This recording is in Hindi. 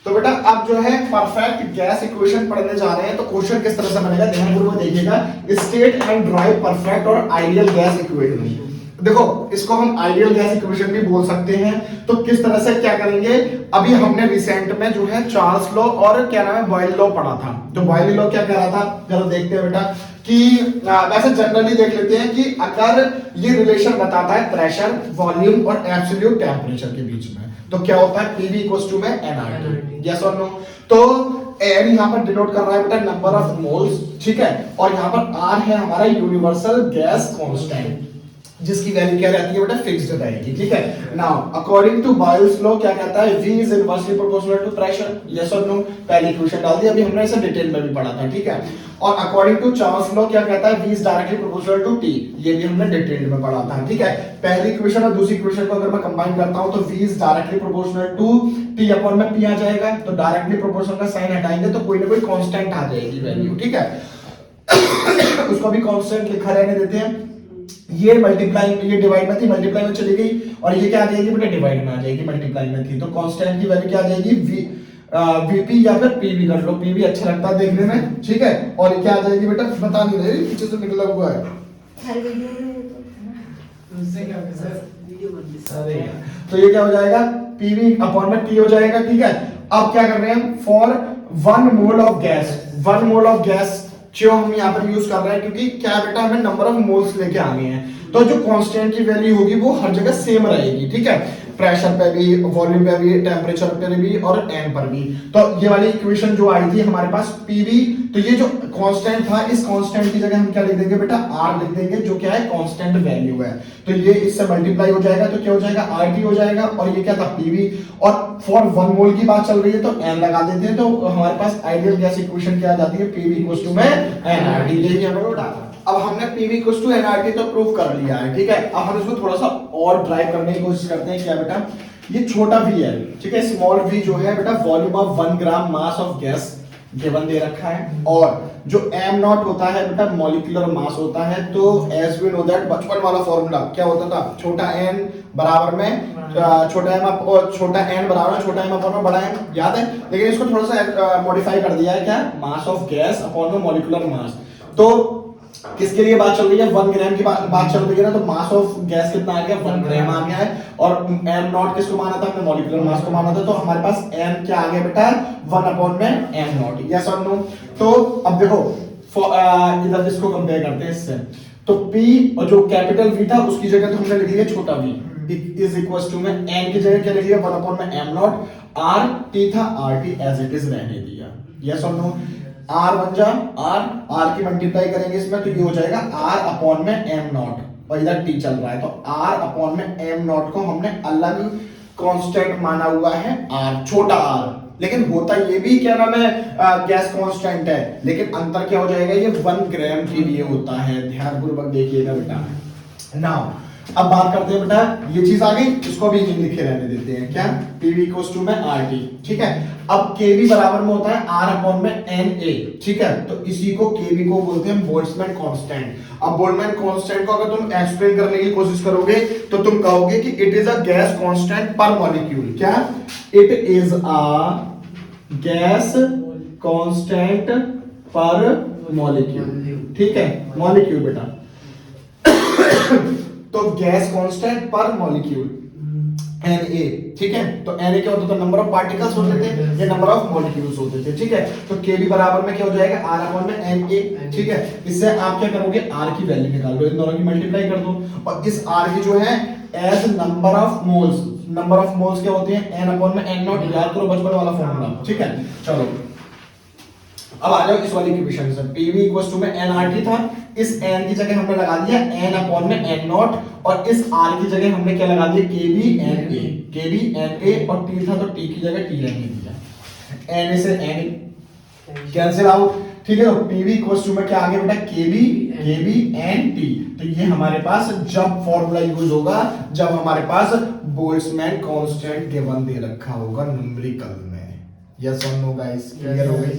तो बेटा अब जो है परफेक्ट गैस इक्वेशन पढ़ने जा रहे हैं, तो क्वेश्चन किस तरह से बनेगा ध्यानपूर्वक देखिएगा। स्टेट एंड ड्राइव परफेक्ट और आइडियल गैस इक्वेशन। देखो इसको हम आइडियल गैस इक्वेशन भी बोल सकते हैं। तो किस तरह से क्या करेंगे, अभी हमने रिसेंट में जो है चार्ल्स लॉ और क्या नाम है बॉयल लॉ पढ़ा था। तो बॉयल लॉ क्या कह रहा था, चलो देखते हैं बेटा कि वैसे जनरली देख लेते हैं कि अगर ये रिलेशन बताता है प्रेशर, वॉल्यूम और एब्सोल्यूट टेम्परेचर के बीच में, तो क्या होता है पीवी इक्वल्स टू में एनआरटी। यस और नो। तो एन यहाँ पर डिनोट कर रहा है बेटा नंबर ऑफ मोल्स, ठीक है, और यहाँ पर आर है हमारा यूनिवर्सल गैस कांस्टेंट, जिसकी वैल्यू क्या रहती है बेटा फिक्स्ड रहेगी, ठीक है। Now according to Boyle's law क्या कहता है, V is inversely proportional to pressure. Yes और नो, पहले इक्वेशन डाल दी, अभी हमने इसे डिटेल में भी पढ़ा था, ठीक है। और अकॉर्डिंग टू चार्ल्स लॉ क्या कहता है, V is directly proportional to T, ये भी हमने डिटेल में पढ़ा था, ठीक है। पहली इक्वेशन और दूसरी इक्वेशन को अगर मैं कंबाइन करता हूं तो V is directly proportional to T upon में P आ जाएगा। तो डायरेक्टली प्रोपोर्शनल का साइन हटाएंगे तो कोई ना कोई कांस्टेंट आ जाएगी वैल्यू, ठीक है। उसको भी कांस्टेंट लिखा रहने देते हैं। ये मल्टीप्लाई, ये डिवाइड में थी, मल्टीप्लाई में चली गई, और ये क्या आ जाएगी बेटा डिवाइड में आ जाएगी, मल्टीप्लाई में थी। तो कांस्टेंट की वैल्यू क्या आ जाएगी, वीपी या फिर पीवी कर लो, पीवी अच्छा लगता है देखने में, ठीक है। और ये क्या आ जाएगी बेटा बता नहीं रही, पीछे से निकला हुआ है। तो ये क्या हो जाएगा, पीवी अपॉन में टी हो जाएगा, ठीक है। अब क्या कर रहे हैं, for 1 mole of gas, 1 mole of gas जो हम यहाँ पर यूज कर रहे हैं, क्योंकि क्या बेटा हमें नंबर ऑफ मोल्स लेके आने हैं, तो जो कांस्टेंट की वैल्यू होगी वो हर जगह सेम रहेगी, ठीक है। प्रेशर पे भी, वॉल्यूम पे भी, टेम्परेचर पे भी और एन पर भी। तो ये वाली इक्वेशन जो आई थी हमारे पास पीवी, तो ये जो कांस्टेंट था, इस कांस्टेंट की जगह हम क्या लिख देंगे बेटा आर लिख देंगे, जो क्या है कांस्टेंट वैल्यू है। तो ये इससे मल्टीप्लाई हो जाएगा, तो क्या हो जाएगा आरटी हो जाएगा, और ये क्या था पीवी। और फॉर 1 मोल की बात चल रही है तो एन लगा देते हैं, तो हमारे पास आइडियल गैस इक्वेशन क्या आ जाती है, पीवी इक्वल्स टू में एनआरटी। ये भी हमें उठाना। अब हमने पीवी इक्वल्स टू एनआरटी तो प्रूव कर लिया है, ठीक है। अब हम इसको थोड़ा सा और ड्राइव करने की कोशिश करते हैं। क्या बेटा, ये छोटा v है, ठीक है, स्मॉल v जो है बेटा volume of 1 gram mass of gas given दे रखा है, और जो m नॉट होता है बेटा मॉलिक्यूलर मास होता है। तो एज वी नो दैट बचपन वाला फॉर्मूला क्या होता था, छोटा n बराबर में छोटा n बराबर में छोटा m अपॉन में बड़ा m, याद है। लेकिन इसको थोड़ा सा मॉडिफाई कर दिया है, क्या मास ऑफ गैस अपॉन में मॉलिक्यूलर मास। तो किसके लिए बात चल रही है, 1 ग्राम की बात चल रही है ना, तो मास ऑफ गैस कितना आ गया 1 ग्राम आ गया है, और m नॉट किसको माना था हमने, मॉलिक्यूलर मास को माना था। तो हमारे पास m क्या आ गया बेटा 1 अपॉन में m नॉट। यस और नो। तो अब देखो इधर इसको कंपेयर करते हैं इससे, तो p और जो कैपिटल V था उसकी जगह तो हमने लिख लिया छोटा v इज इक्वल्स टू में n की जगह क्या लिख लिया 1 अपॉन में m नॉट, r t था rt एज इट इज रहने दिया। यस और नो। r बन जा r की मल्टीप्लाई करेंगे इसमें, तो ये हो जाएगा r अपॉन में m नॉट, और इधर t चल रहा है, तो r अपॉन में m नॉट को हमने अलग कांस्टेंट माना हुआ है r, छोटा r। लेकिन होता ये भी क्या नाम है गैस कांस्टेंट है, लेकिन अंतर क्या हो जाएगा, ये 1 ग्राम के लिए होता है। ध्यानपूर्वक देखिएगा बेटा। नाउ अब बात करते हैं बेटा, ये चीज आ गई, इसको भी लिखे रहने देते हैं, क्या पीवी इक्वल्स टू में आरटी, ठीक है। अब केवी बराबर में होता है आर अपॉन में एन ए, ठीक है। तो इसी को केवी को बोलते हैं बोल्ट्जमैन कांस्टेंट। अब बोल्ट्जमैन कांस्टेंट को अगर तुम एक्सप्लेन करने की कोशिश करोगे तो तुम कहोगे कि it is a gas constant पर मॉलिक्यूल, क्या it is a gas constant पर मॉलिक्यूल, ठीक है, मॉलिक्यूल बेटा। तो गैस कांस्टेंट पर मॉलिक्यूल Na, ठीक है। तो Na क्या होता था, नंबर ऑफ पार्टिकल्स होते थे, ये नंबर ऑफ मॉलिक्यूल्स होते थे, ठीक है। तो Kb बराबर में क्या हो जाएगा R अपॉन में Na, ठीक है। इससे आप क्या करोगे, R की वैल्यू निकाल लो, इन दोनों की मल्टीप्लाई कर दो, और इस R की जो है as number of moles, number of moles क्या होते हैं n अपॉन में n नॉट, याद करो बचपन वाला फॉर्मूला, ठीक है। चलो अब आ जाओ इस वाली इक्वेशन से, Pv इक्वल्स टू में nRT था, इस n की जगह हमने लगा दिया n अपॉन में n नॉट, और इस r की जगह हमने क्या लगा दिया Kb Na, और t था तो t की जगह t रहने दिया, n से n कैंसिल आउट, ठीक है। तो Pv इक्वल्स टू में क्या आ गया बेटा Kb n t। तो ये हमारे पास जब फॉर्मूला यूज होगा जब हमारे पास बोल्ट्जमैन कांस्टेंट गिवन दे रखा होगा न्यूमेरिकल में। यस और नो गाइस, क्लियर हो गई।